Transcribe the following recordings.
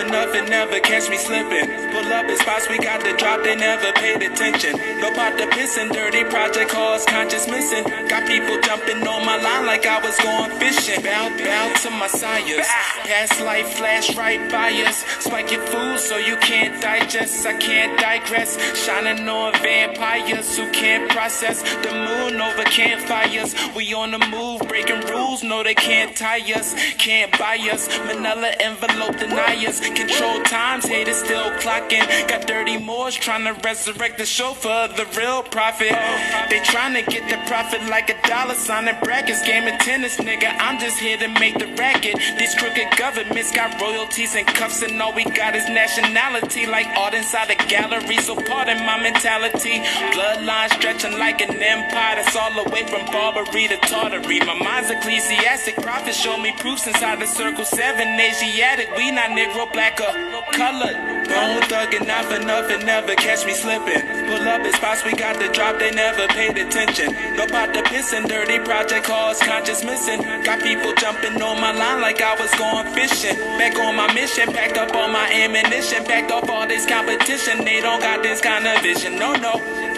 enough and never catch me slipping. Pull up in spots we got to drop, they never paid attention. No pot to pissin', dirty project cause conscious missing. Got people jumping on my line like I was going fishing. Bow to my sires. Past life flash right by us. Spike your food so you can't digest. I can't digress. Shining on vampires who can't process. The moon over campfires. We on the move, breaking rules. No, they can't tie us. Can't buy us. Manila envelope deniers. Control times, haters still clocking. Got dirty Moors trying to resurrect the chauffeur, the real prophet. They trying to get the profit like a dollar sign in brackets. Game of tennis, nigga. I'm just here to make the racket. These crooked governments got royalties and cuffs, and all we got is nationality, like art inside a gallery. So pardon my mentality. Bloodline stretching like an empire. That's all the way from Barbary to Tartary. My mind's ecclesiastic. Prophets show me proofs inside the circle 7. Asiatic, we not Negro, black or colored. Bone thugging, not for nothing, never catch me slipping. Pull up in spots we got to drop, they never paid attention. No pot to pissin', dirty project cause conscious missing. Got people jumping on my line like I was going fishing. Back on my mission, packed up all my ammunition. Backed off all this competition, they don't got this kind of vision, no.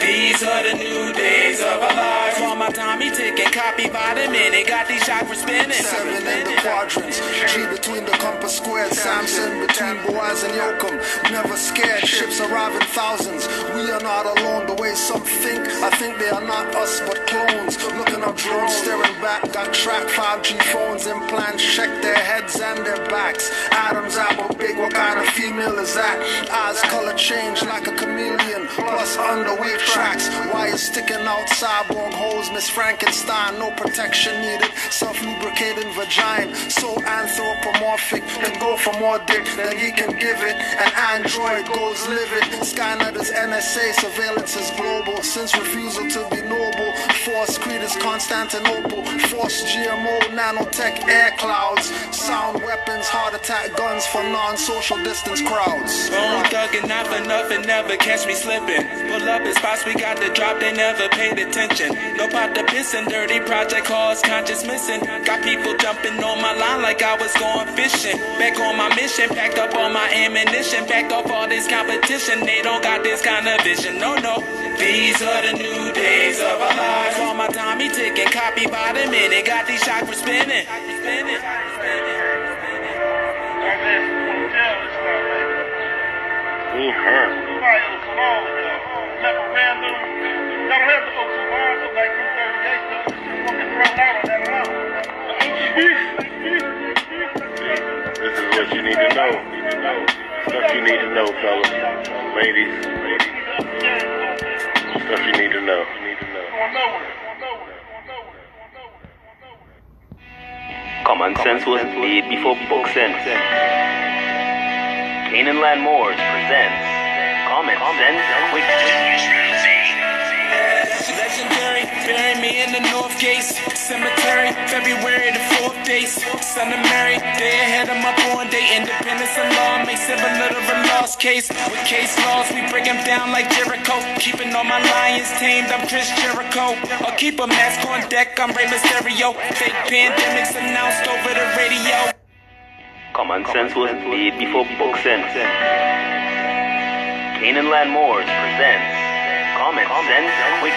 These are the new days of our lives. While my Tommy ticking, copy by the minute. Got these chakras spinning. 7 in the quadrants, G between the compass squared, Samson between Boaz and Yoakum. Never scared, ships arrive in thousands. We are not alone the way some think. I think they are not us but clones. Looking up drones, staring back. Got track 5G phones, implants, check their heads and their backs. Adam's apple big, what kind of female is that? Eyes color change like a chameleon, plus underwave tracks. Wires sticking out, cyborg holes, Miss Frankenstein. No protection needed, self-lubricating vagina. So anthropomorphic, then go for more dick than he can give it. An android goes livid. Skynet is NSA, surveillance is global. Since refusal to be noble, force creed is Constantinople. Force GMO, nanotech, air clouds. Sound weapons, heart attack guns for non-social distance crowds. Bone thugging, not for nothing, never catch me slipping. Pull up in spots we got to drop, they never paid attention. No pot to pissin', dirty project cause conscious missing. Got people jumping on my line like I was going fishing. Back on my mission, packed up all my ammunition. Backed off all this competition, they don't got this kind of vision, no. These are the new days of our lives. While my Tommy ticking, copy by the minute. Got these chakras spinning. This is what you need to know. Stuff you need to know, fellas, ladies. Stuff you need to know. Common sense was made before book sense. Canaanland Moors presents Common Sense Quick. Legendary, bury me in the North Gates Cemetery, February the 4th days. Son of Mary, day ahead of my born day. Independence and law makes it a little of a lost case. With case laws, we break them down like Jericho. Keeping all my lions tamed, I'm Chris Jericho. I'll keep a mask on deck, I'm Rey Mysterio. Fake pandemics announced over the radio. Common sense was made before book sense. Canaanland Moors presents Common Sense Quick.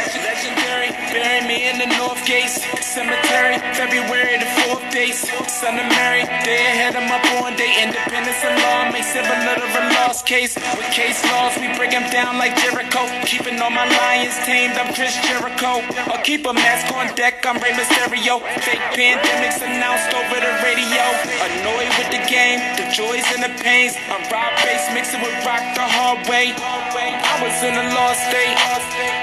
Legendary, bury me in the North Gates Cemetery, February the 4th days. Son of Mary, day ahead of my born day. Independence and law makes it a little of a lost case. With case laws, we break them down like Jericho. Keeping all my lions tamed, I'm Chris Jericho. I'll keep a mask on deck, I'm Rey Mysterio. Fake pandemics announced over the radio. Annoyed with the game, the joys and the pains. I'm Rob Bass, mixing with rock the hard way. I was in a lost state.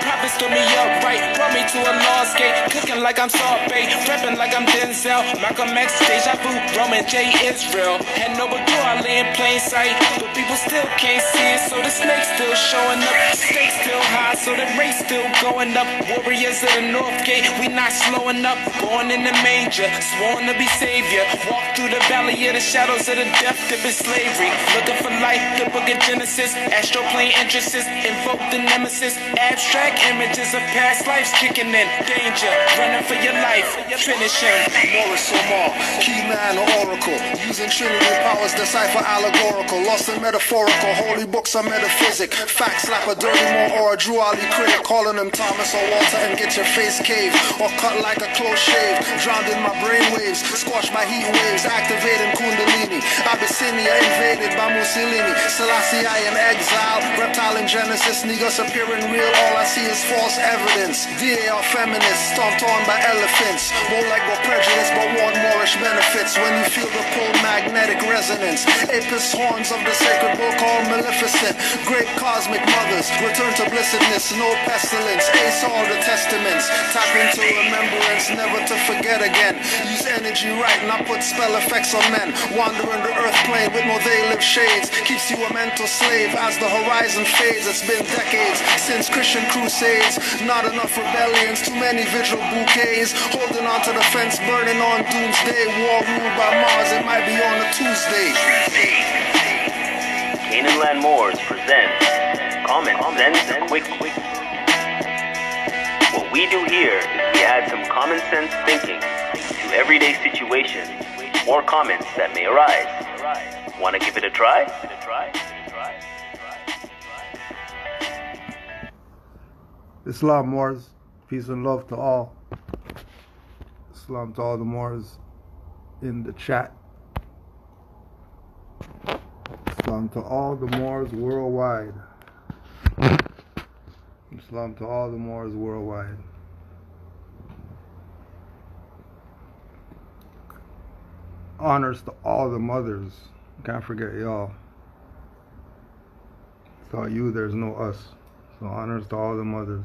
Prophets stood me up right, brought me to a lost gate. Cooking like I'm Salt Bay, repping like I'm Denzel. Malcolm X, Deja Vu, Roman J. Israel. Had no door, I lay in plain sight. But people still can't see it, so the snake's still showing up. Stakes still high, so the race still going up. Warriors of the North Gate, we not slowing up. Born in the manger, sworn to be savior. Walk through the valley of the shadows of the death dip in slavery. Looking for life, the book of Genesis. Astroplane entrances, invoke the nemesis. Abstract images of past lives kicking in. Danger, running for your life, finish him. Morris Omar, key man or oracle, using Trinity powers, decipher allegorical, lost and metaphorical, holy books are metaphysic, facts slap a dirty more or a Drew Ali critic, calling him Thomas or Walter and get your face caved, or cut like a close shave, drowned in my brain waves, squashed by heat waves, activating Kundalini, Abyssinia invaded by Mussolini, Selassie I in exile, reptile in Genesis, niggas appearing real, all I see is false evidence, VA are feminists, stomped on by elephants, won't let go prejudice but want Moorish benefits, when you feel the pull magnetic resonance, apis horns of the sacred bull called Maleficent, great cosmic mothers, return to blessedness, no pestilence, ace all the testaments, tap into remembrance, never to forget again, use energy right, not put spell effects on men, wandering the earth plane with no they live shades, keeps you a mental slave as the horizon fades, it's been decades since Christian crusades, not enough rebellions, too many vigil bouquets, holding on to the fence, burning on doomsday, war ruled by Mars, it might be on a Tuesday. Canaanland Moors presents Common Sense Quick. What we do here is we add some common sense thinking to everyday situations or comments that may arise. Want to give it a try? Islam Moors, peace and love to all. Islam to all the Moors in the chat. Islam to all the Moors worldwide. Islam to all the Moors worldwide. Honors to all the mothers. Can't forget y'all. Without you, there's no us. So honors to all the mothers.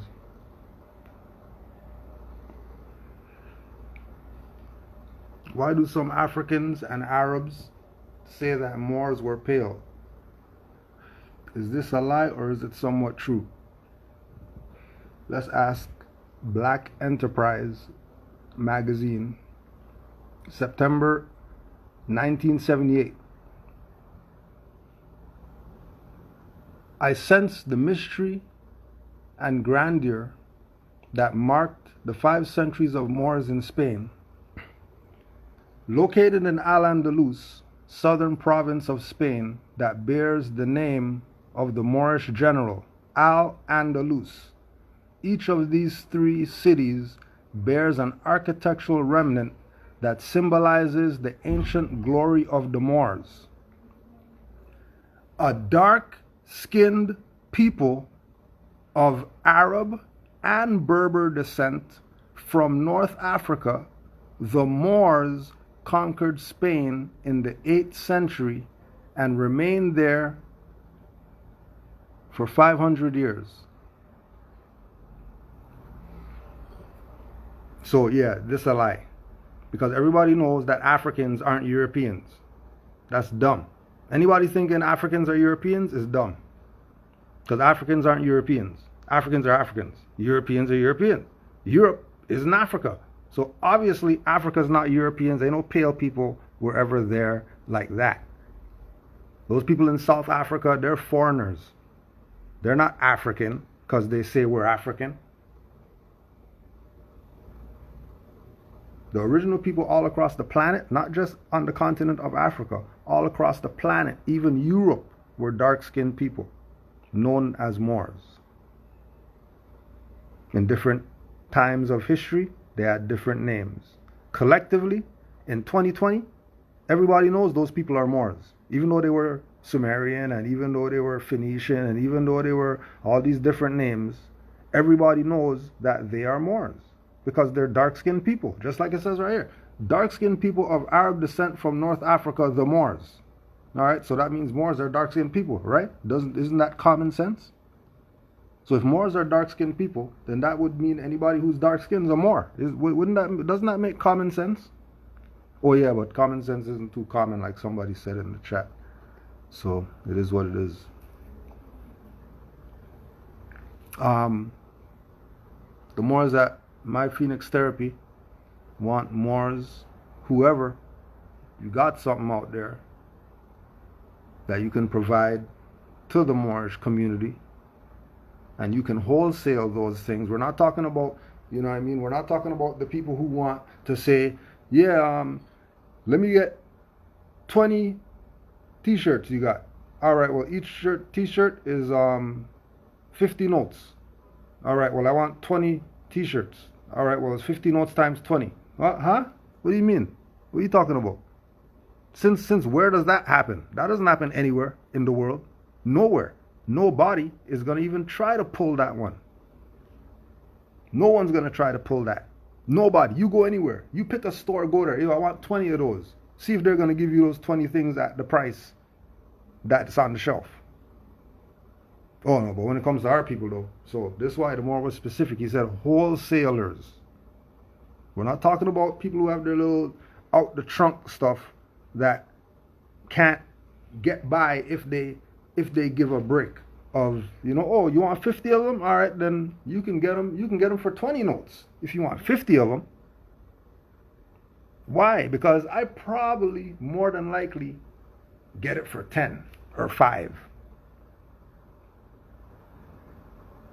Why do some Africans and Arabs say that Moors were pale? Is this a lie or is it somewhat true? Let's ask Black Enterprise magazine, September 1978. I sense the mystery and grandeur that marked the 5 centuries of Moors in Spain. Located in Al-Andalus, southern province of Spain, that bears the name of the Moorish general, Al-Andalus. Each of these 3 cities bears an architectural remnant that symbolizes the ancient glory of the Moors. A dark-skinned people of Arab and Berber descent from North Africa, the Moors conquered Spain in the 8th century and remained there for 500 years. So yeah, this is a lie. Because everybody knows that Africans aren't Europeans. That's dumb. Anybody thinking Africans are Europeans is dumb. Because Africans aren't Europeans. Africans are Africans. Europeans are Europeans. Europe is in Africa. So obviously Africa's not Europeans. They no pale people wherever they're like that. Those people in South Africa, they're foreigners. They're not African because they say we're African. The original people all across the planet, not just on the continent of Africa, all across the planet, even Europe, were dark-skinned people, known as Moors. In different times of history, they had different names. Collectively, in 2020, everybody knows those people are Moors. Even though they were Sumerian, and even though they were Phoenician, and even though they were all these different names, everybody knows that they are Moors. Because they're dark-skinned people, just like it says right here. Dark-skinned people of Arab descent from North Africa, the Moors. All right, so that means Moors are dark-skinned people, right? Isn't that common sense? So if Moors are dark-skinned people, then that would mean anybody who's dark-skinned is a Moor. Doesn't that make common sense? Oh yeah, but common sense isn't too common, like somebody said in the chat. So it is what it is. The Moors that My Phoenix Therapy want Moors, whoever, you got something out there that you can provide to the Moorish community, and you can wholesale those things. We're not talking about You know what I mean? We're not talking about the people who want to say, yeah, let me get 20 t-shirts you got. All right, well, each t-shirt is 50 notes. All right, well, I want 20 t-shirts. All right, well, it's 50 notes times 20. Huh? What do you mean? What are you talking about? Since where does that happen? That doesn't happen anywhere in the world. Nowhere. Nobody is going to even try to pull that one. No one's going to try to pull that. Nobody. You go anywhere. You pick a store, go there. I want 20 of those. See if they're going to give you those 20 things at the price that's on the shelf. Oh no, but when it comes to our people though, so this is why the more was specific. He said wholesalers. We're not talking about people who have their little out the trunk stuff that can't get by if they give a break of, oh, you want 50 of them? All right, then you can get them for 20 notes if you want 50 of them. Why? Because I probably more than likely get it for 10 or 5.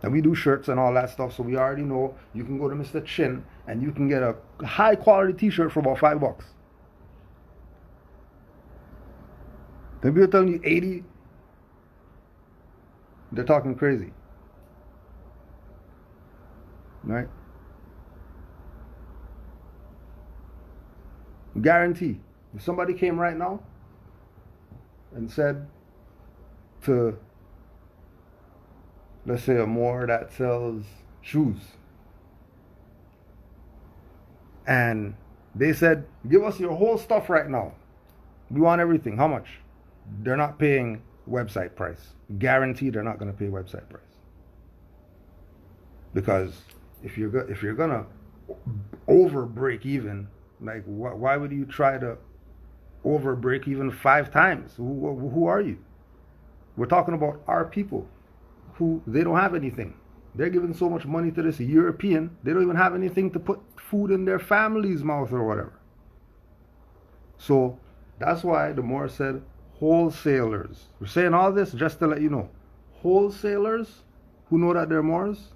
And we do shirts and all that stuff, so we already know you can go to Mr. Chin and you can get a high quality t-shirt for about $5. Then people telling you 80, they're talking crazy. Right? Guarantee. If somebody came right now and said to, let's say, a Moore that sells shoes, and they said, give us your whole stuff right now, we want everything, how much? They're not paying website price. Guaranteed they're not going to pay website price. Because if you're going to over break even, like why would you try to over break even 5 times? Who are you? We're talking about our people who they don't have anything. They're giving so much money to this European, they don't even have anything to put food in their family's mouth or whatever. So that's why the Moore said wholesalers. We're saying all this just to let you know. Wholesalers who know that they're Moors,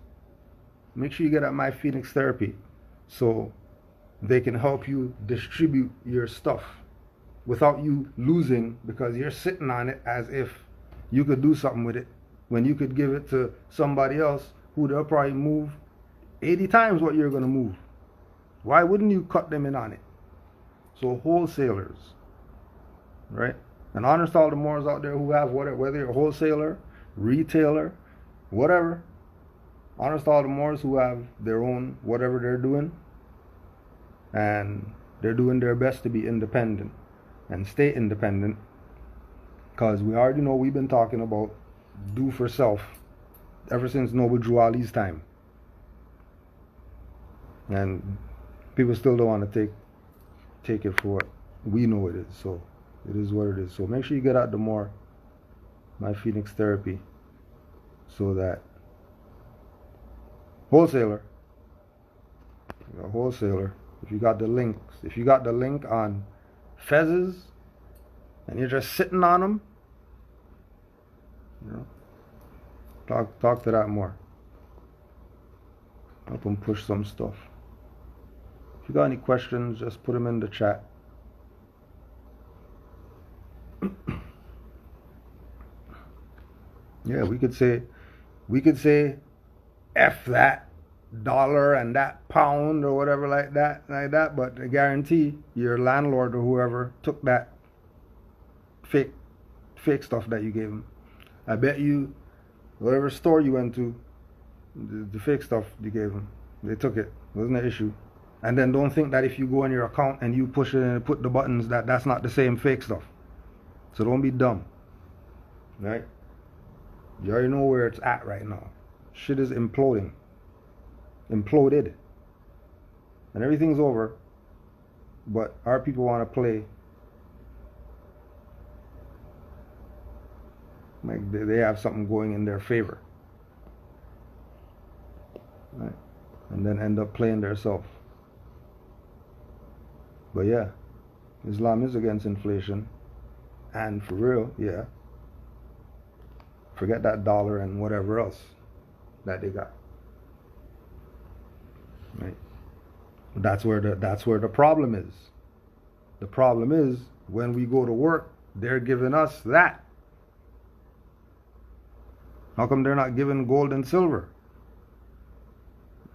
make sure you get at My Phoenix Therapy so they can help you distribute your stuff without you losing, because you're sitting on it as if you could do something with it when you could give it to somebody else who they'll probably move 80 times what you're going to move. Why wouldn't you cut them in on it? So wholesalers, right? And honest to all the Moors out there who have whether you're a wholesaler, retailer, whatever. Honest to all the Moors who have their own whatever they're doing, and they're doing their best to be independent and stay independent, because we already know we've been talking about do for self ever since Noble Drew Ali's time, and people still don't want to take it for what we know it is. So it is what it is. So make sure you get out the more My Phoenix Therapy, so that wholesaler, if you got the link on fezzes and you're just sitting on them, talk to that more. Help them push some stuff. If you got any questions, just put them in the chat. Yeah, we could say F that dollar and that pound or whatever like that, but I guarantee your landlord or whoever took that fake stuff that you gave them. I bet you whatever store you went to, the fake stuff you gave them, they took it. It wasn't an issue. And then don't think that if you go on your account and you push it and put the buttons, that's not the same fake stuff. So don't be dumb, right? You already know where it's at right now. Shit is imploded, and everything's over, but our people want to play like they have something going in their favor, right? And then end up playing themselves. But yeah, Islam is against inflation, and for real, yeah. Forget that dollar and whatever else that they got. That's where the problem is. The problem is when we go to work, they're giving us that. How come they're not giving gold and silver?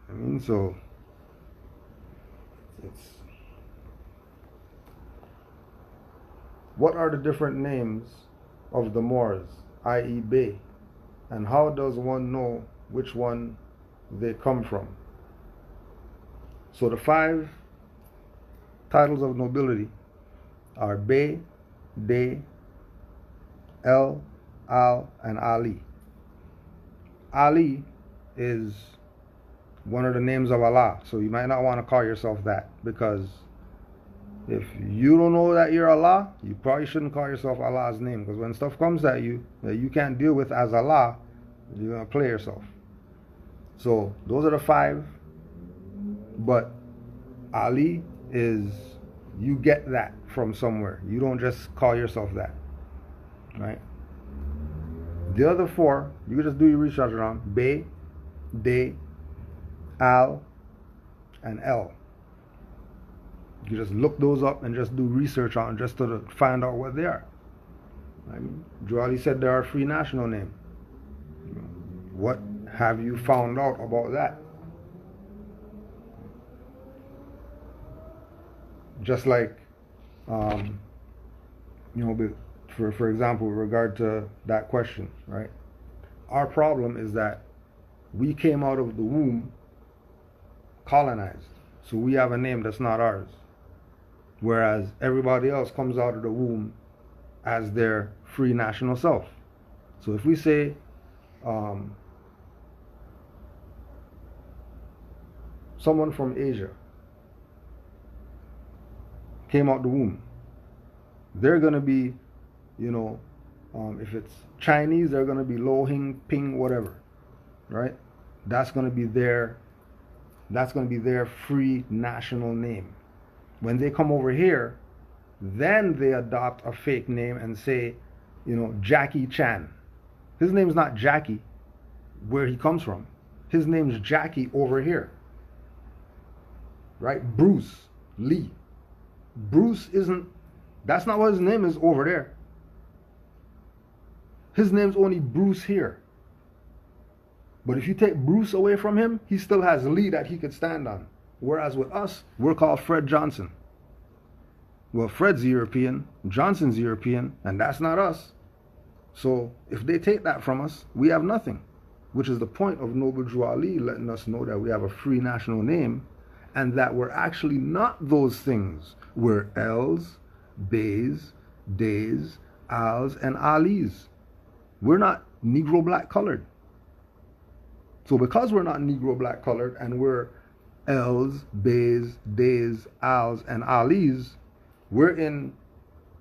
I mean, so it's what are the different names of the Moors, i.e. Bey, and how does one know which one they come from? So the 5 titles of nobility are Bey, Dey, El, Al, and Ali. Ali is one of the names of Allah, so you might not want to call yourself that, because if you don't know that you're Allah, you probably shouldn't call yourself Allah's name, because when stuff comes at you that you can't deal with as Allah, you're going to play yourself. So those are the 5, but Ali is, you get that from somewhere. You don't just call yourself that, right? The other 4, you can just do your research around: Bey, Dey, Al, and El. You just look those up and just do research on just to find out what they are. I mean, Joali said they are a free national name. What have you found out about that? Just like, for example, with regard to that question, right? Our problem is that we came out of the womb colonized, so we have a name that's not ours, whereas everybody else comes out of the womb as their free national self. So if we say someone from Asia came out the womb, they're going to be, if it's Chinese, they're going to be Lo Hing Ping whatever, right? That's going to be their free national name. When they come over here, then they adopt a fake name and say, Jackie Chan. His name's not Jackie where he comes from. His name's Jackie over here, right? Bruce Lee. Bruce that's not what his name is over there. His name's only Bruce here. But if you take Bruce away from him, he still has Lee that he could stand on. Whereas with us, we're called Fred Johnson. Well, Fred's European, Johnson's European, and that's not us. So if they take that from us, we have nothing. Which is the point of Noble Drew Ali letting us know that we have a free national name, and that we're actually not those things. We're Els, Beys, Days, Als, and Alis. We're not Negro black colored. So because we're not Negro black colored and we're Els, Beys, Days, Als, and Alis, we're in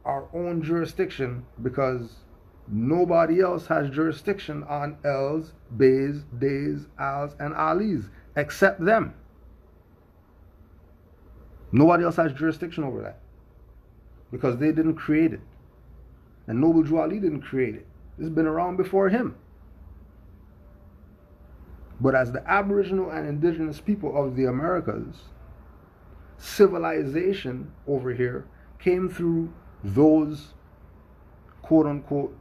our own jurisdiction because nobody else has jurisdiction on Els, Beys, Days, Als, and Alis except them. Nobody else has jurisdiction over that because they didn't create it. And Noble Drew Ali didn't create it. It's been around before him. But as the Aboriginal and Indigenous people of the Americas, civilization over here came through those quote-unquote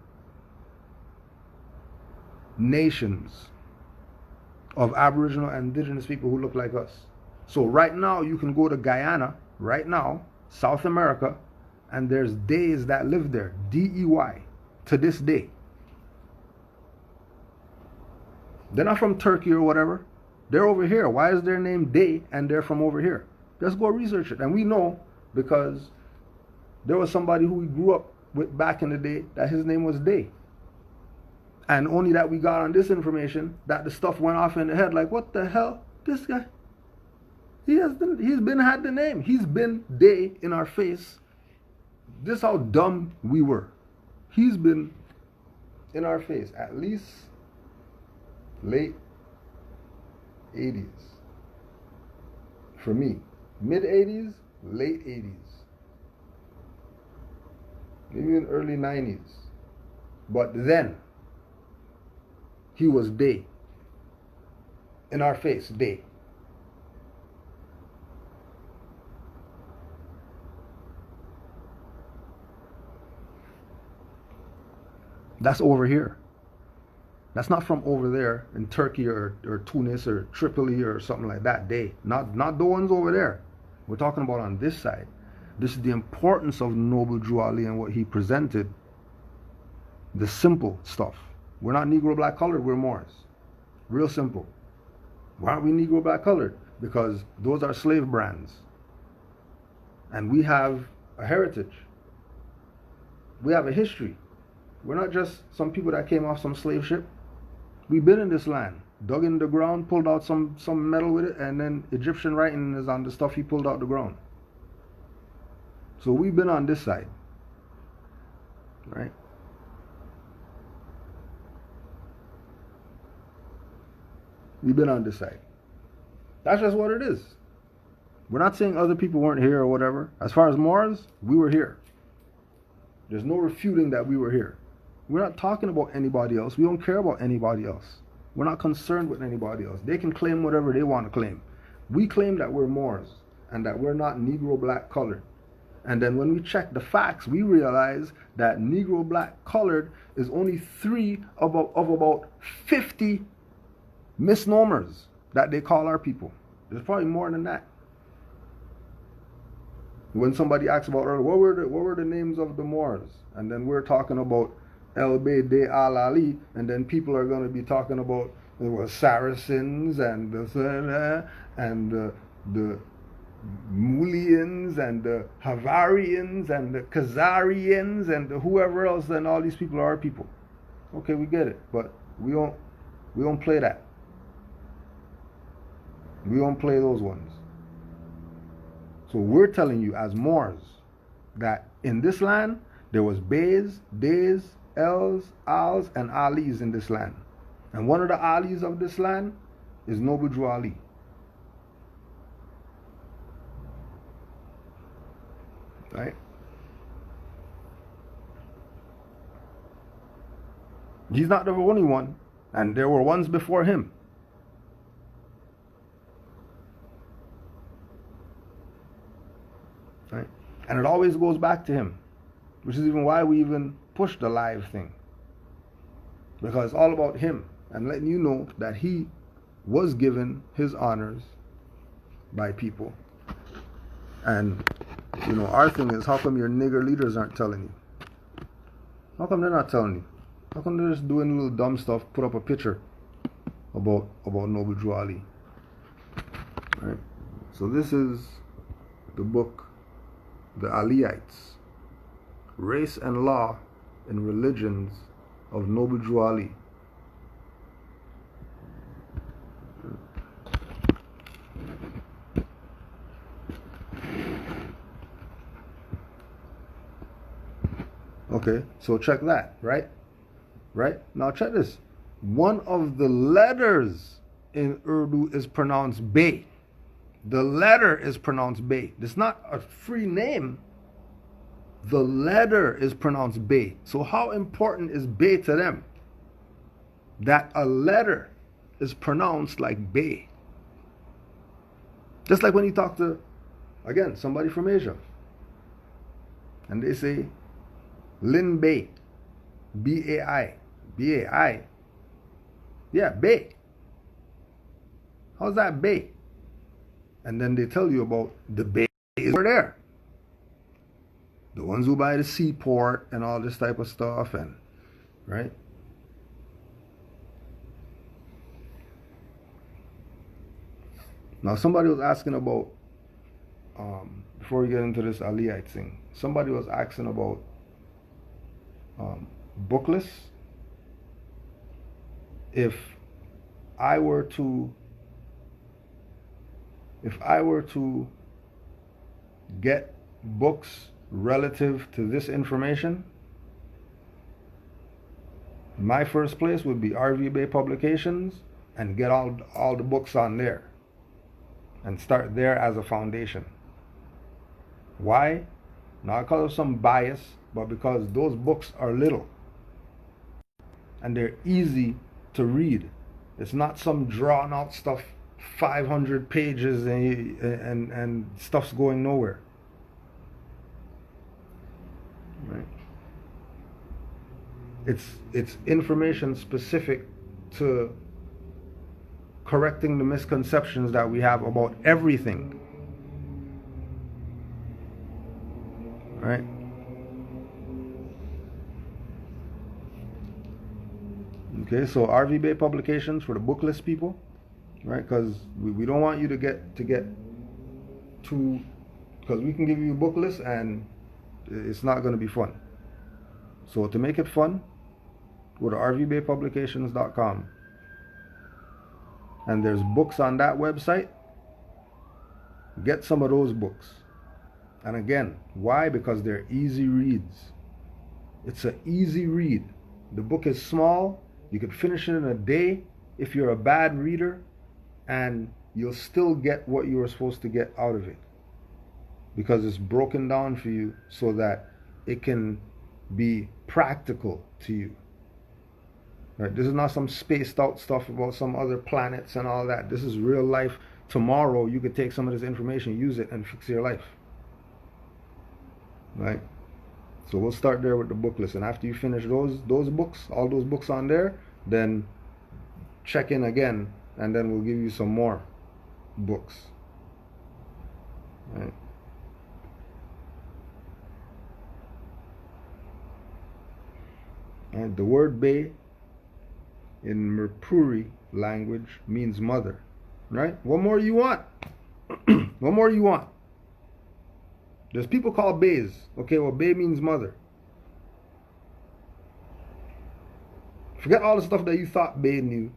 nations of Aboriginal and Indigenous people who look like us. So right now you can go to Guyana, right now, South America, and there's Deys that live there, D-E-Y, to this day. They're not from Turkey or whatever. They're over here. Why is their name Dey and they're from over here? Just go research it. And we know because there was somebody who we grew up with back in the day that his name was Dey. And only that we got on this information that the stuff went off in the head like, what the hell? This guy, he's been had the name. He's been Dey in our face. This is how dumb we were. He's been in our face at least late 80s. For me, mid 80s, late 80s. Maybe in early 90s. But then, he was Dey. In our face, Dey. That's over here. That's not from over there in Turkey or Tunis or Tripoli or something like that. Not the ones over there. We're talking about on this side. This is the importance of Noble Drew Ali and what he presented. The simple stuff. We're not Negro black colored, we're Moors. Real simple. Why aren't we Negro black colored? Because those are slave brands. And we have a heritage. We have a history. We're not just some people that came off some slave ship. We've been in this land, dug in the ground, pulled out some metal with it, and then Egyptian writing is on the stuff he pulled out the ground. So we've been on this side, right? We've been on this side. That's just what it is. We're not saying other people weren't here or whatever. As far as Moors, we were here. There's no refuting that we were here. We're not talking about anybody else. We don't care about anybody else. We're not concerned with anybody else. They can claim whatever they want to claim. We claim that we're Moors and that we're not Negro black colored. And then when we check the facts, we realize that Negro black colored is only 3 of about 50 misnomers that they call our people. There's probably more than that. When somebody asks about earlier, what were the names of the Moors? And then we're talking about El Bede Al Ali, and then people are going to be talking about the Saracens and the Mulians and the Havarians and the Khazarians and the whoever else, and all these people are our people. Okay, we get it, but we don't play that. We don't play those ones. So we're telling you as Moors that in this land there was Bays, Days, Els, Als, and Alis in this land. And one of the Alis of this land is Noble Drew Ali. Right? He's not the only one, and there were ones before him. Right? And it always goes back to him, which is even why we even push the live thing, because it's all about him and letting you know that he was given his honors by people. And our thing is, how come your nigger leaders aren't telling you? How come they're not telling you? How come they're just doing little dumb stuff, put up a picture about Noble Drew Ali? Right? So this is the book, The Aliites, Race and Law in Religions of Noble Drew Ali. Okay, so check that, right? Right? Now check this. One of the letters in Urdu is pronounced Bay. The letter is pronounced Bay. It's not a free name. The letter is pronounced Bay. So how important is Bay to them? That a letter is pronounced like Bay. Just like when you talk to, again, somebody from Asia, and they say Lin Bay, B-A-I, B-A-I. Yeah, Bay. How's that Bay? And then they tell you about the Bays over there. The ones who buy the seaport and all this type of stuff, and right? Now somebody was asking about, before we get into this Aliite thing, somebody was asking about bookless. If I were to get books relative to this information, my first place would be RV Bay Publications and get all the books on there and start there as a foundation. Why? Not because of some bias, but because those books are little and they're easy to read. It's not some drawn out stuff, 500 pages and stuff's going nowhere. Right? It's information specific to correcting the misconceptions that we have about everything. Right? Okay, so RV Bay Publications for the bookless people, right? Because we don't want you to get too, because we can give you a book list and it's not going to be fun. So to make it fun, go to rvbaypublications.com, and there's books on that website. Get some of those books. And again, why? Because they're easy reads. It's an easy read. The book is small. You could finish it in a day if you're a bad reader, and you'll still get what you were supposed to get out of it, because it's broken down for you so that it can be practical to you. Right? This is not some spaced out stuff about some other planets and all that. This is real life. Tomorrow you could take some of this information, use it, and fix your life. Right? So we'll start there with the book list, and after you finish those books, all those books on there, then check in again, and then we'll give you some more books. Right? And the word Bay in Merpuri language means mother. Right? What more you want? What more you want? There's people called Bays. Okay, well, Bay means mother. Forget all the stuff that you thought Bay knew.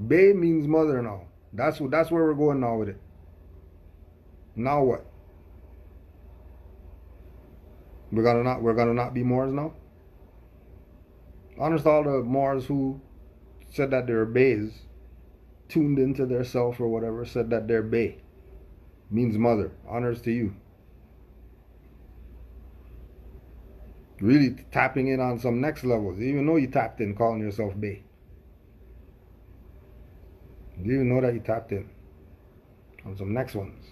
Bay means mother now. That's where we're going now with it. Now what? We're gonna not be Moors now? Honest, all the Moors who said that they're Bays, tuned into their self or whatever, said that they're Bay. Means mother. Honors to you. Really tapping in on some next levels. You even know you tapped in calling yourself Bay. Do you even know that you tapped in on some next ones?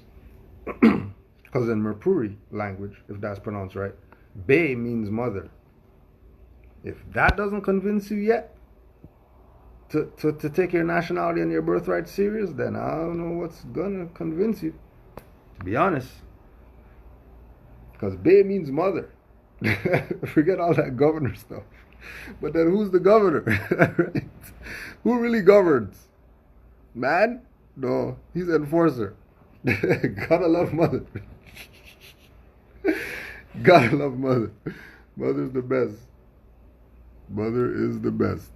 Because in Merpuri language, if that's pronounced right, Bay means mother. If that doesn't convince you yet to take your nationality and your birthright serious, then I don't know what's gonna convince you, to be honest. Because Bay means mother. Forget all that governor stuff. But then who's the governor? Right? Who really governs? Man? No, he's an enforcer. Gotta love mother. Gotta love mother. Mother's the best. Mother is the best.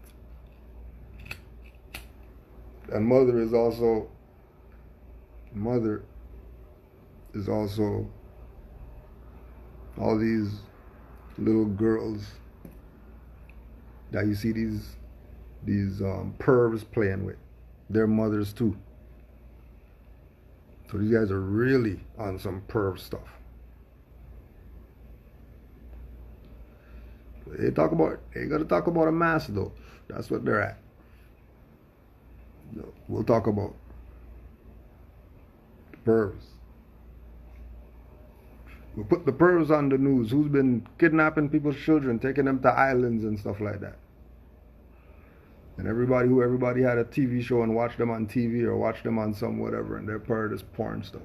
And mother is also all these little girls that you see these pervs playing with. They're mothers too. So these guys are really on some perv stuff. They gotta talk about a mass though. That's what they're at. We'll talk about pervs. We'll put the pervs on the news. Who's been kidnapping people's children, taking them to islands and stuff like that. And everybody had a TV show and watched them on TV or watched them on some whatever, and they're part of this porn stuff.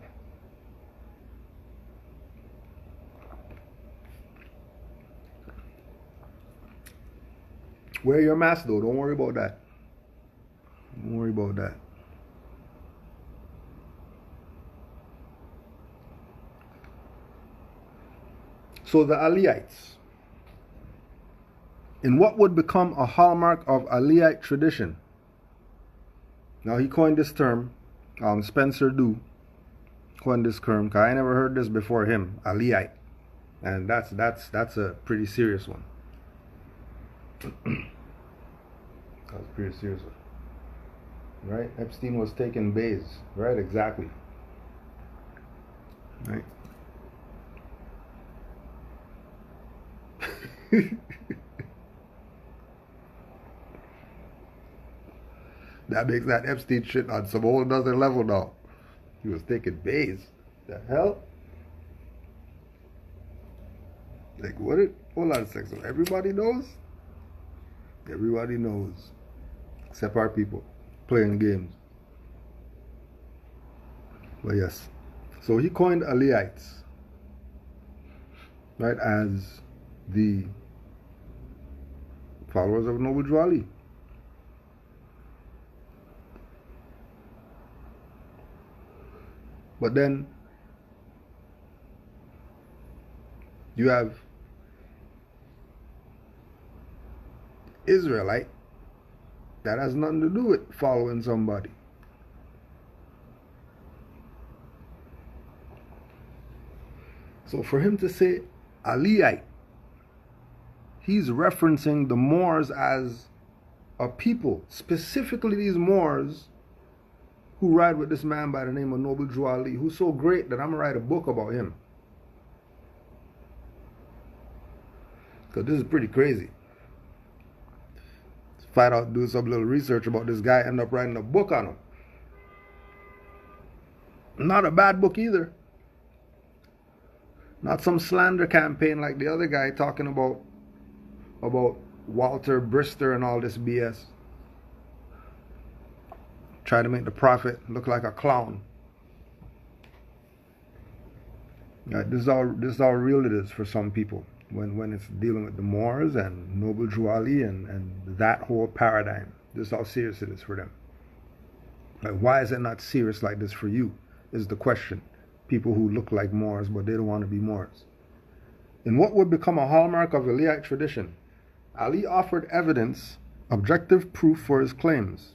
Wear your mask though. Don't worry about that. Don't worry about that. So the Aliites. In what would become a hallmark of Aliite tradition. Now he coined this term, Spencer Du coined this term, because I never heard this before him, Aliite. And that's a pretty serious one. That's a pretty serious one. Right? Epstein was taking bays. Right? Exactly. Right? That makes that Epstein shit on some whole other level now. He was taking bays. The hell? Like, what? Hold on a second. So everybody knows? Everybody knows, except our people playing games. But yes, so he coined Aliites, right, as the followers of Noble Drew Ali. But then you have Israelite that has nothing to do with following somebody. So for him to say Aliite, he's referencing the Moors as a people, specifically these Moors who ride with this man by the name of Noble Drew Ali, who's so great that I'm going to write a book about him. Because this is pretty crazy. Find out, do some little research about this guy, end up writing a book on him. Not a bad book either. Not some slander campaign like the other guy talking about Walter Brister and all this BS. Try to make the prophet look like a clown. Right, this is how real it is for some people when it's dealing with the Moors and Noble Drew Ali and that whole paradigm. This is how serious it is for them. Like, why is it not serious like this for you, is the question. People who look like Moors, but they don't want to be Moors. In what would become a hallmark of Aliite tradition, Ali offered evidence, objective proof for his claims.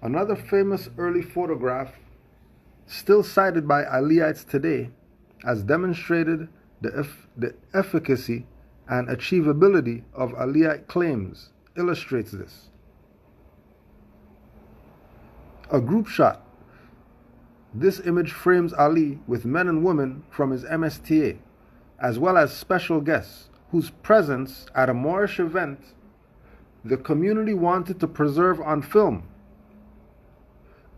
Another famous early photograph, still cited by Aliites today, has demonstrated the efficacy and achievability of Aliite claims, illustrates this. A group shot. This image frames Ali with men and women from his MSTA, as well as special guests, whose presence at a Moorish event the community wanted to preserve on film.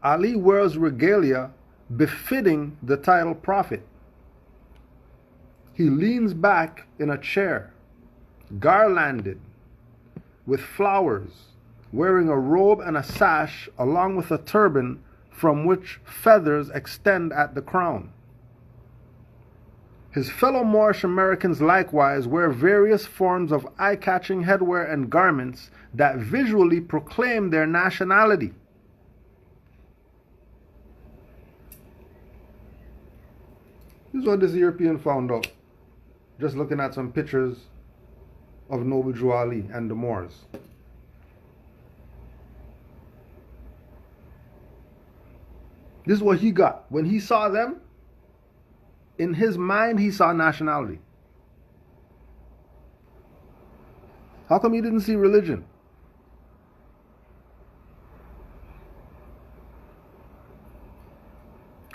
Ali wears regalia befitting the title prophet. He leans back in a chair, garlanded with flowers, wearing a robe and a sash along with a turban from which feathers extend at the crown. His fellow Moorish Americans likewise wear various forms of eye-catching headwear and garments that visually proclaim their nationality. This is what this European found out, just looking at some pictures of Noble Drew Ali and the Moors. This is what he got. When he saw them, in his mind, he saw nationality. How come he didn't see religion?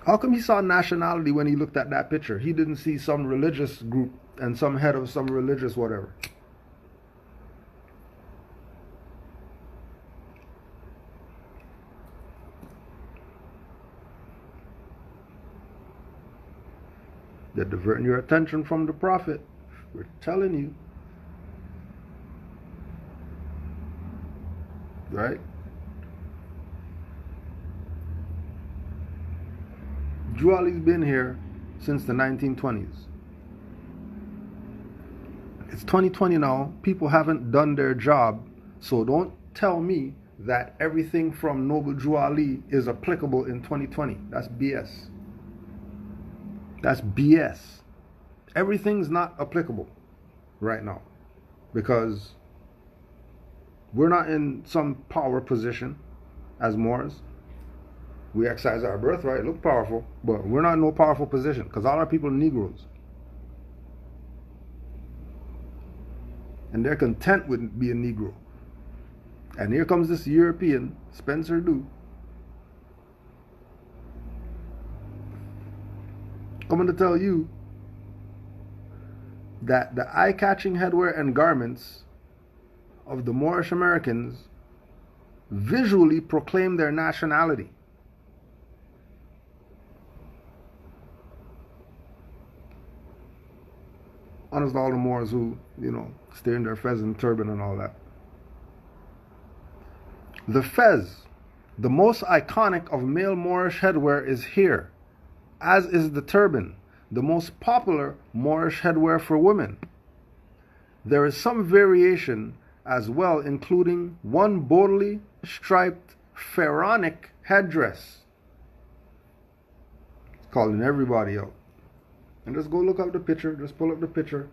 How come he saw nationality when he looked at that picture? He didn't see some religious group and some head of some religious whatever. They're diverting your attention from the prophet. We're telling you. Right? Drew Ali's been here since the 1920s. It's 2020 now. People haven't done their job. So don't tell me that everything from Noble Drew Ali is applicable in 2020. That's BS. That's BS. Everything's not applicable right now because we're not in some power position as Moors. We exercise our birthright, look powerful, but we're not in no powerful position because all our people are Negroes. And they're content with being Negro. And here comes this European, Spencer Du, coming to tell you that the eye-catching headwear and garments of the Moorish Americans visually proclaim their nationality. Honest, all the Moors who, stay in their pheasant turban and all that. The fez, the most iconic of male Moorish headwear, is here, as is the turban, the most popular Moorish headwear for women. There is some variation as well, including one boldly striped pharaonic headdress. It's calling everybody out. And just go look up the picture, just pull up the picture.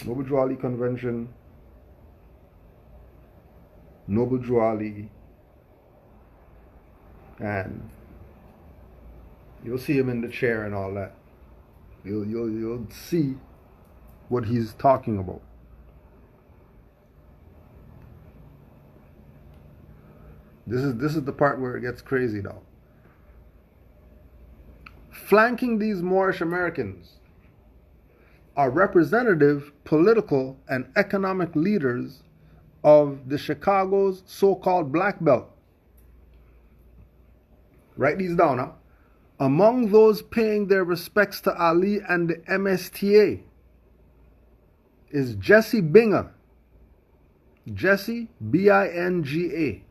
Noble Drew Ali Convention, Noble Drew Ali, and you'll see him in the chair and all that. You'll see what he's talking about. This is the part where it gets crazy though. Flanking these Moorish Americans are representative political and economic leaders of the Chicago's so-called Black Belt. Write these down, huh? Among those paying their respects to Ali and the MSTA is Jesse Binga. Jesse, B-I-N-G-A.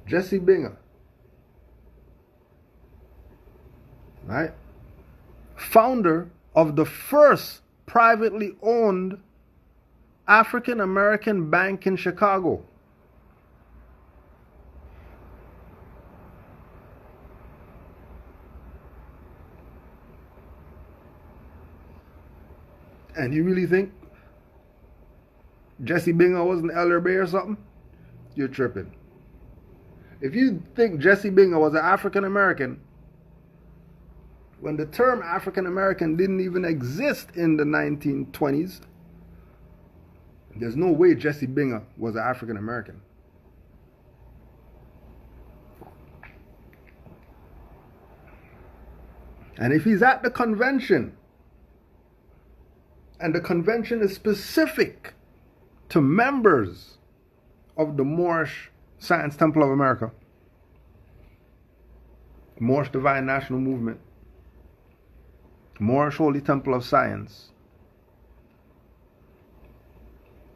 Jesse Binga. Right? Founder of the first privately owned African American bank in Chicago. And you really think Jesse Binga wasn't Elder Bay or something? You're tripping. If you think Jesse Binga was an African American, when the term African American didn't even exist in the 1920s, there's no way Jesse Binga was an African American. And if he's at the convention, and the convention is specific to members of the Moorish Science Temple of America, Moorish Divine National Movement, Moorish Holy Temple of Science,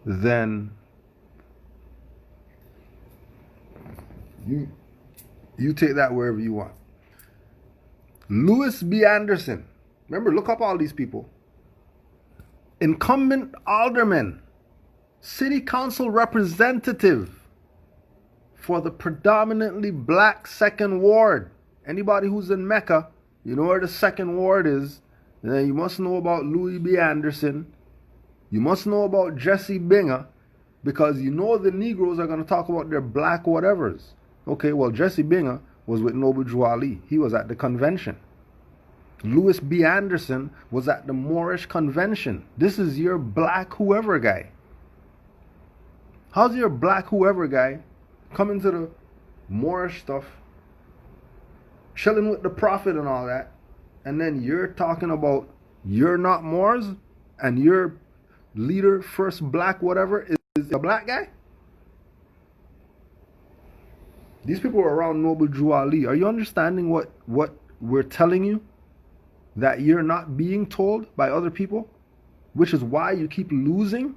then you take that wherever you want. Lewis B. Anderson, remember, look up all these people. Incumbent alderman, city council representative for the predominantly black second ward. Anybody who's in Mecca, you know where the second ward is. Then you must know about Louis B. Anderson. You must know about Jesse Binga, because you know the Negroes are going to talk about their black whatevers. Okay, well, Jesse Binga was with Noble Drew Ali. He was at the convention. Lewis B. Anderson was at the Moorish convention. This is your black whoever guy. How's your black whoever guy coming to the Moorish stuff, chilling with the prophet and all that, and then you're talking about you're not Moors and your leader, first black whatever, is a black guy? These people are around Noble Drew Ali. Are you understanding what we're telling you? That you're not being told by other people? Which is why you keep losing?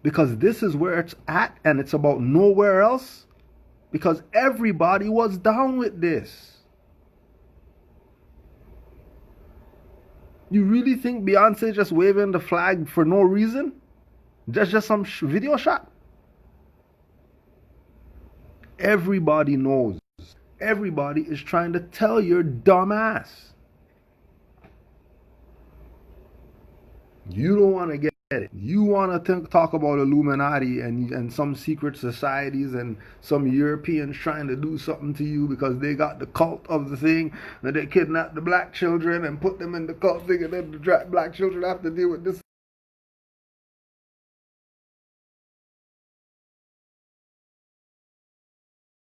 Because this is where it's at and it's about nowhere else? Because everybody was down with this. You really think Beyonce just waving the flag for no reason? Just some video shot? Everybody knows. Everybody is trying to tell your dumb ass. You don't want to get it. You want to talk about Illuminati and some secret societies and some Europeans trying to do something to you because they got the cult of the thing, and they kidnap the black children and put them in the cult thing, and then the black children have to deal with this.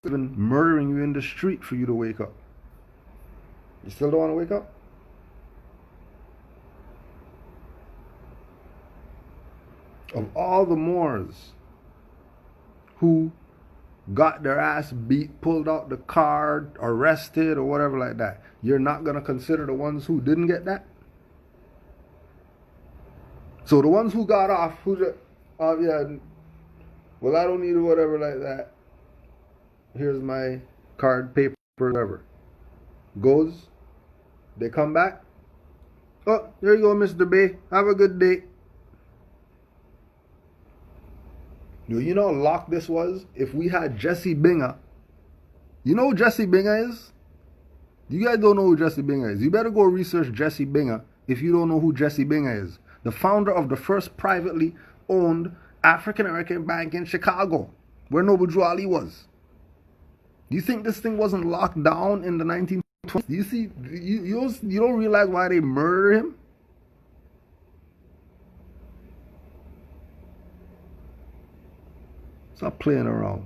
Even murdering you in the street for you to wake up. You still don't want to wake up? Of all the Moors who got their ass beat, pulled out the car, arrested, or whatever like that, you're not going to consider the ones who didn't get that? So the ones who got off, Yeah. Well, I don't need whatever like that. Here's my card, paper, whatever. Goes. They come back. Oh, there you go, Mr. Bay. Have a good day. You know how locked this was? If we had Jesse Binger. You know who Jesse Binger is? You guys don't know who Jesse Binger is. You better go research Jesse Binger if you don't know who Jesse Binger is. The founder of the first privately owned African American bank in Chicago, where Noble Drew Ali was. Do you think this thing wasn't locked down in the 1920s? Do you see? You don't realize why they murdered him? Stop playing around.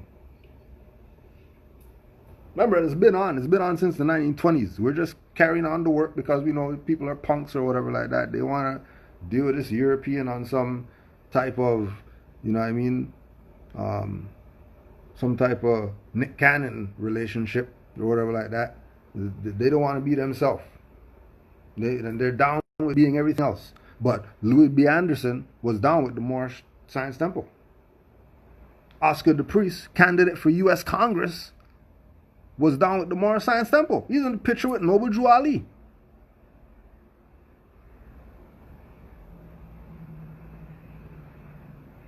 Remember, it's been on since the 1920s. We're just carrying on the work because we know people are punks or whatever like that. They want to deal with this European on some type of, you know what I mean, some type of Nick Cannon relationship or whatever like that. They don't want to be themselves. They're down with being everything else. But Louis B. Anderson was down with the Moorish Science Temple. Oscar the Priest, candidate for U.S. Congress, was down with the Moorish Science Temple. He's in the picture with Noble Drew Ali.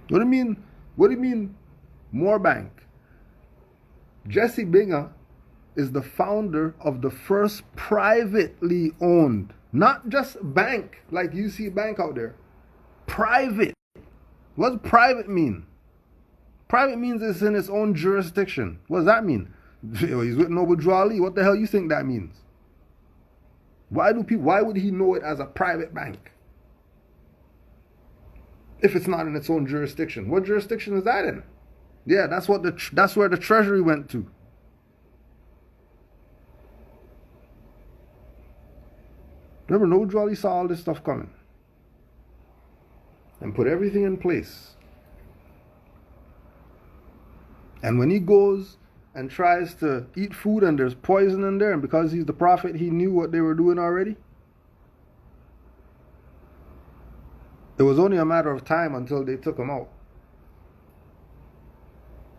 What do you mean? What do you mean, Moorbank? Jesse Binger is the founder of the first privately owned, not just bank like you see bank out there. Private. What does private mean? Private means it's in its own jurisdiction. What does that mean? He's with Noble Drew Ali. What the hell you think that means? Why would he know it as a private bank if it's not in its own jurisdiction? What jurisdiction is that in? Yeah, that's where the Treasury went to. Remember, Noble Drew Ali saw all this stuff coming and put everything in place. And when he goes and tries to eat food and there's poison in there, and because he's the prophet, he knew what they were doing already. It was only a matter of time until they took him out.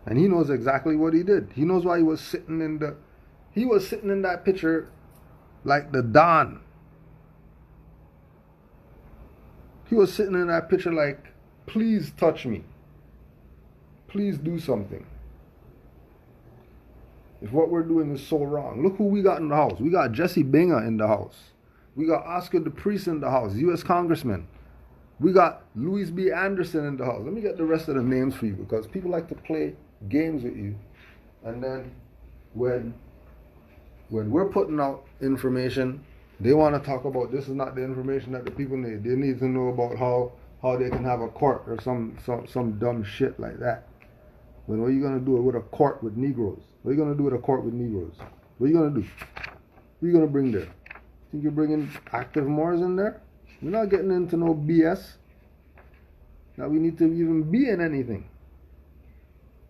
And he knows exactly what he did. He knows why he was sitting in that picture like the Don. He was sitting in that picture like, please touch me. Please do something. If what we're doing is so wrong. Look who we got in the house. We got Jesse Binger in the house. We got Oscar the Priest in the house, U.S. Congressman. We got Louis B. Anderson in the house. Let me get the rest of the names for you because people like to play games with you. And then when we're putting out information, they want to talk about this is not the information that the people need. They need to know about how they can have a court or some dumb shit like that. When what are you going to do with a court with Negroes? What are you going to do with a court with Negroes? What are you going to do? Who are you going to bring there? Think you're bringing active Moors in there? We're not getting into no BS. Now we need to even be in anything.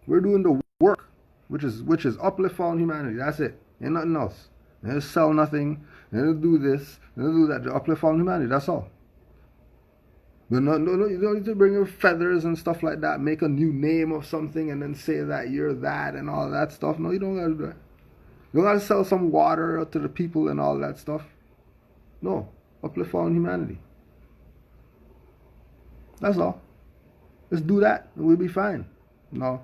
We're doing the work, which is uplift on humanity. That's it. Ain't nothing else. They don't sell nothing. They don't do this. They don't do that. They uplift on humanity. That's all. But no, you don't need to bring your feathers and stuff like that. Make a new name of something and then say that you're that and all that stuff. No, you don't got to do that. You don't got to sell some water to the people and all that stuff. No. Uplift on humanity. That's all. Let's do that and we'll be fine. No.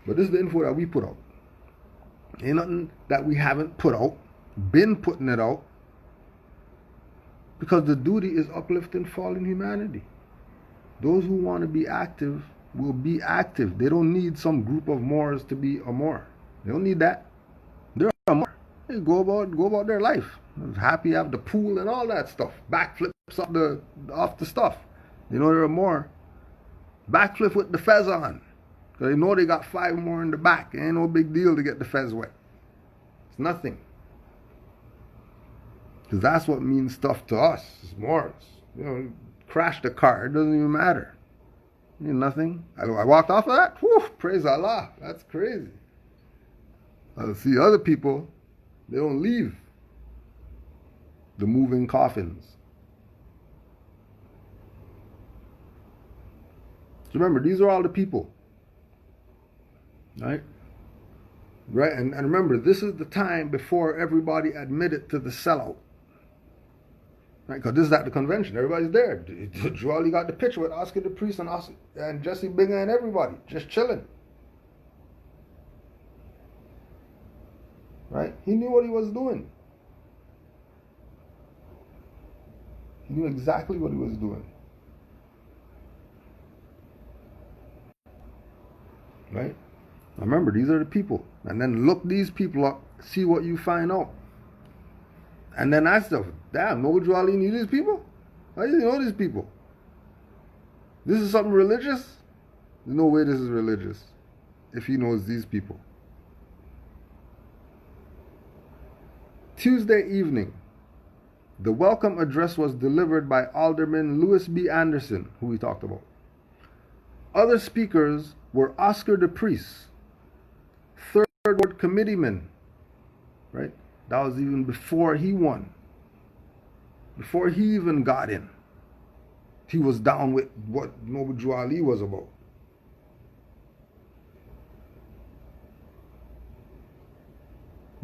But this is the info that we put out. Ain't nothing that we haven't put out. Been putting it out. Because the duty is uplifting fallen humanity. Those who want to be active will be active. They don't need some group of Moors to be a Moor. They don't need that. They're a Moor. They go about their life. Happy, have the pool and all that stuff. Backflips off the stuff. You know they're a Moor. Backflip with the fez on. Because they know they got 5 more in the back. It ain't no big deal to get the fez wet. It's nothing. Because that's what means stuff to us, as Moors. You know, crash the car, it doesn't even matter. It ain't nothing. I walked off of that? Whew, praise Allah. That's crazy. I see other people, they don't leave the moving coffins. remember, these are all the people. Right? Right? And remember, this is the time before everybody admitted to the sellout. Right? Because this is at the convention. Everybody's there. Juali got the picture with Oscar the Priest and Jesse Bigger and everybody. Just chilling. Right? He knew what he was doing. He knew exactly what he was doing. Right? Remember, these are the people. And then look these people up, see what you find out. And then ask them, damn, Noble Drew Ali knew these people? How do you know these people? This is something religious? There's no way this is religious if he knows these people. Tuesday evening, the welcome address was delivered by Alderman Louis B. Anderson, who we talked about. Other speakers were Oscar the Priest, Third Ward Committeeman, right? That was even before he won. Before he even got in. He was down with what Noble Drew Ali was about.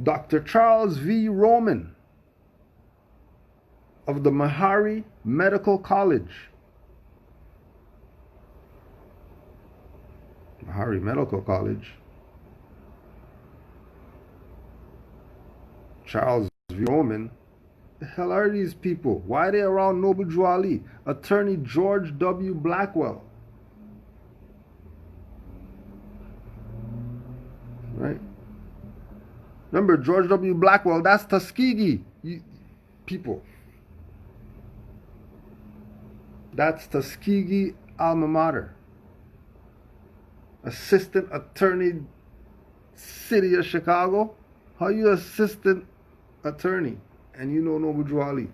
Dr. Charles V. Roman of the Meharry Medical College. Meharry Medical College. Charles V. Roman. The hell are these people? Why are they around Noble Drew Ali? Attorney George W. Blackwell. Right? Remember, George W. Blackwell, that's Tuskegee people. That's Tuskegee alma mater. Assistant Attorney, City of Chicago. How you assistant attorney and you know Noble Drew Ali?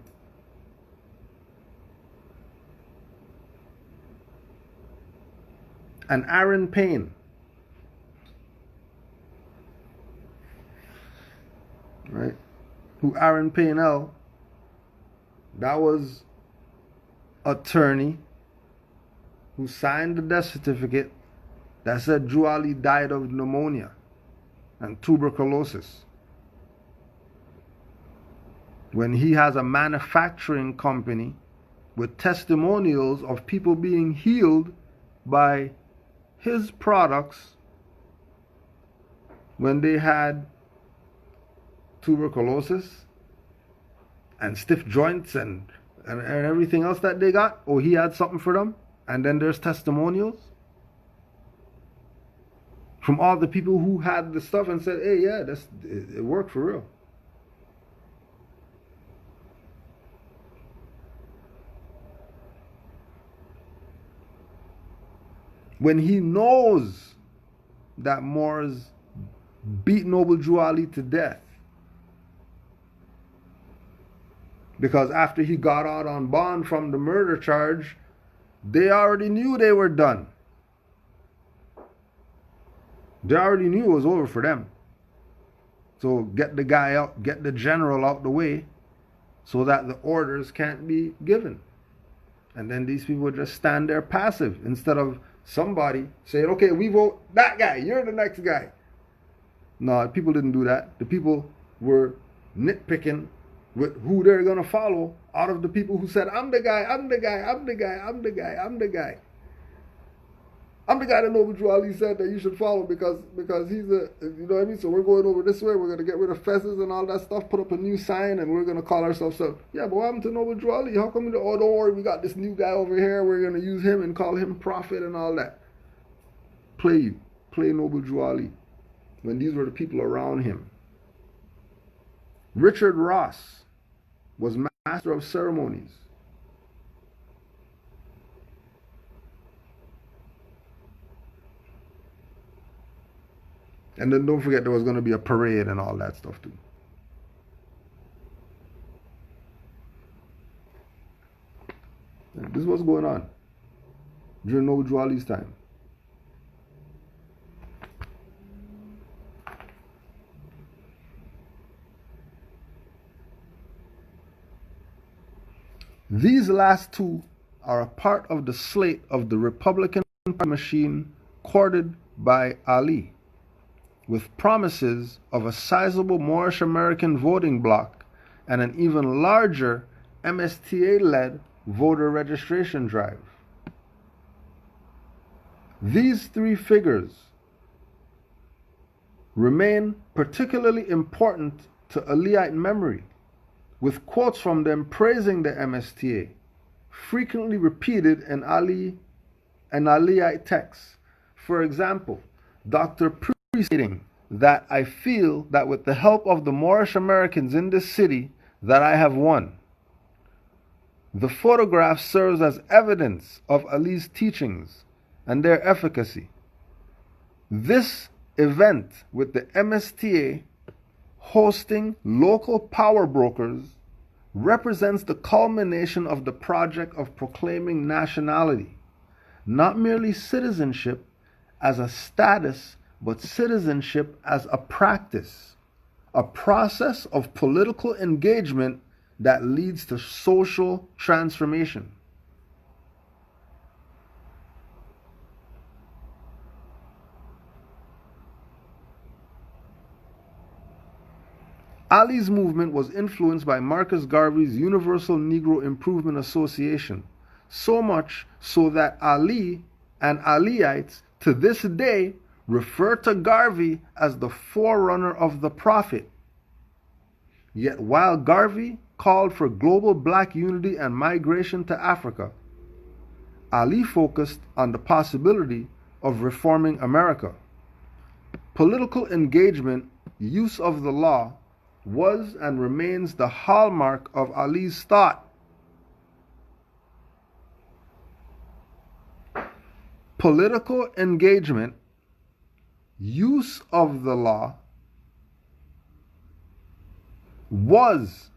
And Aaron Payne. Right? Who Aaron Paynell, that was attorney who signed the death certificate that said Drew Ali died of pneumonia and tuberculosis. When he has a manufacturing company with testimonials of people being healed by his products when they had tuberculosis and stiff joints and everything else that they got, or he had something for them, and then there's testimonials from all the people who had the stuff and said, hey, yeah, it worked for real. When he knows that Moors beat Noble Drew Ali to death, because after he got out on bond from the murder charge, they already knew they were done. They already knew it was over for them. So get the guy out, get the general out the way so that the orders can't be given. And then these people just stand there passive instead of somebody saying, okay, we vote that guy, you're the next guy. No, people didn't do that. The people were nitpicking with who they're going to follow out of the people who said, I'm the guy, I'm the guy, I'm the guy, I'm the guy, I'm the guy. I'm the guy that Noble Drew Ali said that you should follow because he's a, you know what I mean? So we're going over this way, we're going to get rid of fences and all that stuff, put up a new sign, and we're going to call ourselves up. Yeah, but what happened to Noble Drew Ali? How come, oh, don't worry, we got this new guy over here, we're going to use him and call him prophet and all that. Play Noble Drew Ali when these were the people around him. Richard Ross was master of ceremonies. And then don't forget there was going to be a parade and all that stuff too. And this is what's going on during Noble Drew Ali's time. These last two are a part of the slate of the Republican voting machine courted by Ali, with promises of a sizable Moorish American voting bloc and an even larger MSTA-led voter registration drive. These three figures remain particularly important to Aliite memory, with quotes from them praising the MSTA, frequently repeated in Aliite texts. For example, Dr. Priest stating that I feel that with the help of the Moorish Americans in this city that I have won. The photograph serves as evidence of Ali's teachings and their efficacy. This event with the MSTA hosting local power brokers represents the culmination of the project of proclaiming nationality, not merely citizenship as a status, but citizenship as a practice, a process of political engagement that leads to social transformation. Ali's movement was influenced by Marcus Garvey's Universal Negro Improvement Association, so much so that Ali and Aliites to this day refer to Garvey as the forerunner of the Prophet. Yet while Garvey called for global black unity and migration to Africa, Ali focused on the possibility of reforming America. Political engagement, use of the law, was and remains the hallmark of Ali's thought. Political engagement, use of the law, was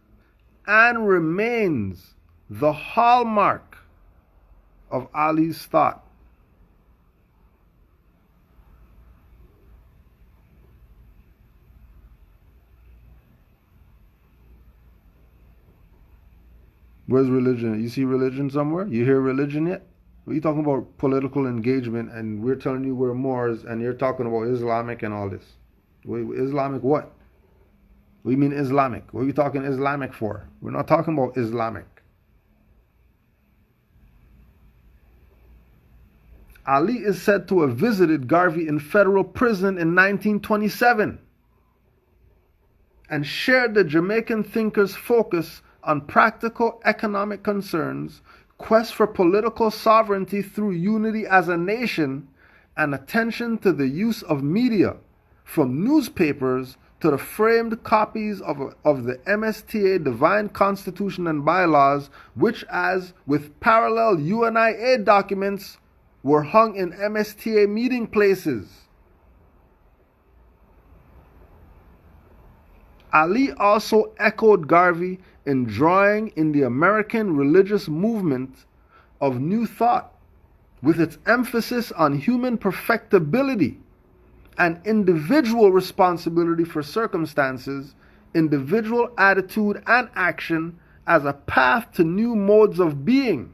and remains the hallmark of Ali's thought. Where's religion? You see religion somewhere? You hear religion yet? What are you talking about political engagement and we're telling you we're Moors and you're talking about Islamic and all this? Islamic what? What do you mean Islamic? What are you talking Islamic for? We're not talking about Islamic. Ali is said to have visited Garvey in federal prison in 1927 and shared the Jamaican thinker's focus on practical economic concerns, quest for political sovereignty through unity as a nation, and attention to the use of media, from newspapers to the framed copies of the MSTA Divine Constitution and Bylaws, which, as with parallel UNIA documents, were hung in MSTA meeting places. Ali also echoed Garvey in drawing in the American religious movement of New Thought, with its emphasis on human perfectibility and individual responsibility for circumstances, individual attitude and action as a path to new modes of being.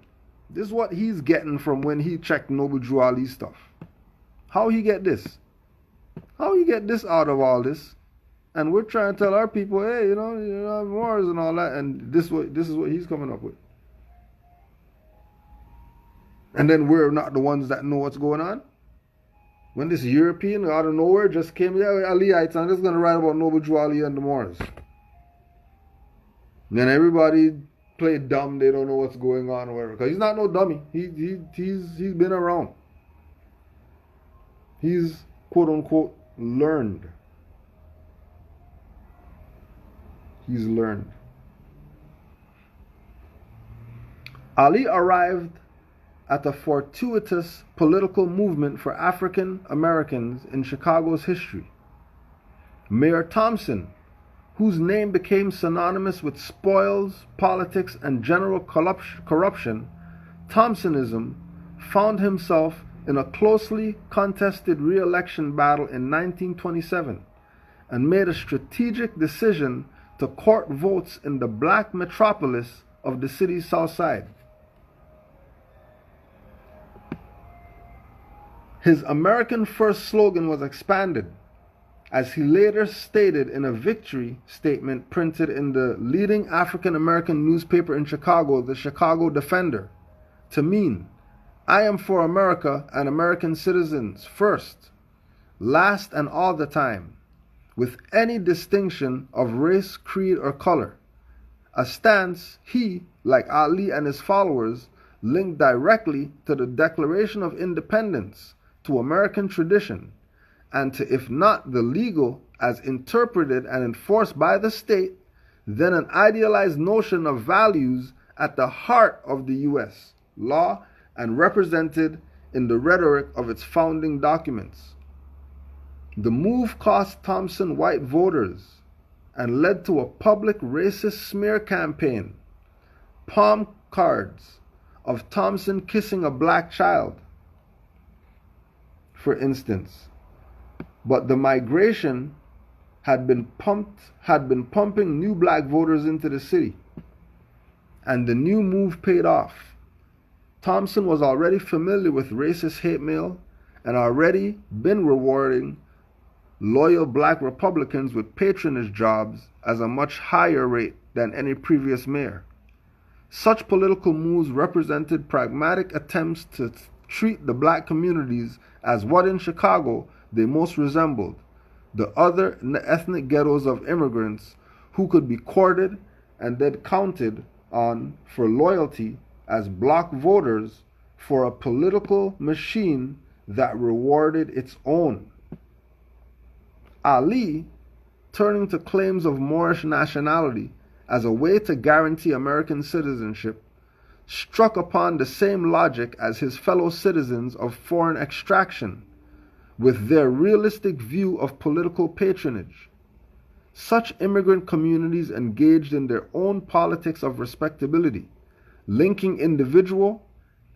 This is what he's getting from when he checked Noble Drew Ali stuff. How he get this? How he get this out of all this? And we're trying to tell our people, hey, you know, Moors and all that, and this is what he's coming up with. And then we're not the ones that know what's going on. When this European out of nowhere just came, yeah, Aliites, I'm just going to write about Noble Drew Ali and the Moors. And then everybody played dumb, they don't know what's going on or whatever. Because he's not no dummy. He's been around. He's, quote unquote, learned. He's learned. Ali arrived at a fortuitous political movement for African Americans in Chicago's history. Mayor Thompson, whose name became synonymous with spoils, politics, and general corruption, Thompsonism found himself in a closely contested re-election battle in 1927 and made a strategic decision to court votes in the black metropolis of the city's south side. His American First slogan was expanded, as he later stated in a victory statement printed in the leading African American newspaper in Chicago, the Chicago Defender, to mean, "I am for America and American citizens first, last and all the time, with any distinction of race, creed, or color," a stance he, like Ali and his followers, linked directly to the Declaration of Independence, to American tradition, and to, if not the legal as interpreted and enforced by the state, then an idealized notion of values at the heart of the U.S. law and represented in the rhetoric of its founding documents. The move cost Thompson white voters and led to a public racist smear campaign, palm cards of Thompson kissing a black child, for instance. But the migration had been pumping new black voters into the city, and the new move paid off. Thompson was already familiar with racist hate mail and already been rewarding loyal black Republicans with patronage jobs at a much higher rate than any previous mayor. Such political moves represented pragmatic attempts to treat the black communities as what in Chicago they most resembled, the other ethnic ghettos of immigrants who could be courted and then counted on for loyalty as block voters for a political machine that rewarded its own. Ali, turning to claims of Moorish nationality as a way to guarantee American citizenship, struck upon the same logic as his fellow citizens of foreign extraction, with their realistic view of political patronage. Such immigrant communities engaged in their own politics of respectability, linking individual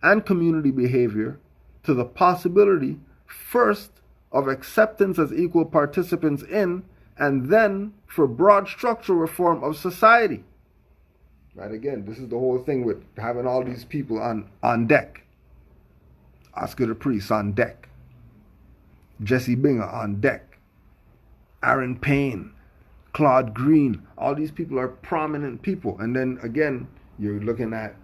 and community behavior to the possibility, first, of acceptance as equal participants in, and then for broad structural reform of society. Right, again, this is the whole thing with having all these people on deck. Oscar the Priest on deck. Jesse Binger on deck. Aaron Payne, Claude Green, all these people are prominent people. And then again, you're looking at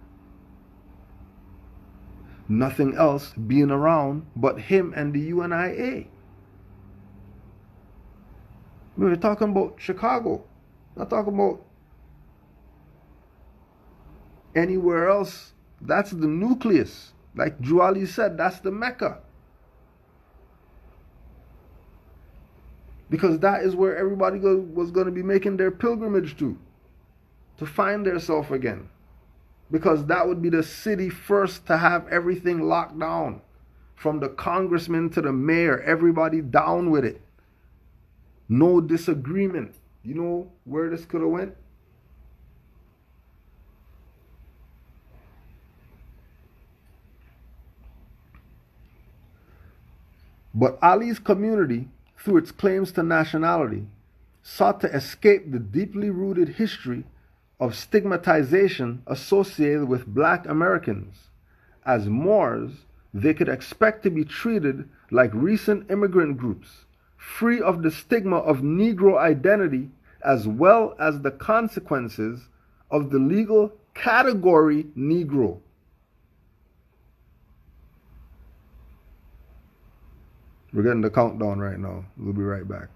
nothing else being around but him and the UNIA. We were talking about Chicago, not talking about anywhere else. That's the nucleus. Like Juali said, that's the Mecca. Because that is where everybody was going to be making their pilgrimage to find their self again. Because that would be the city first to have everything locked down. From the congressman to the mayor, everybody down with it. No disagreement. You know where this could have went? But Ali's community, through its claims to nationality, sought to escape the deeply rooted history of stigmatization associated with black Americans. As Moors, they could expect to be treated like recent immigrant groups, free of the stigma of Negro identity as well as the consequences of the legal category Negro. We're getting the countdown right now. We'll be right back.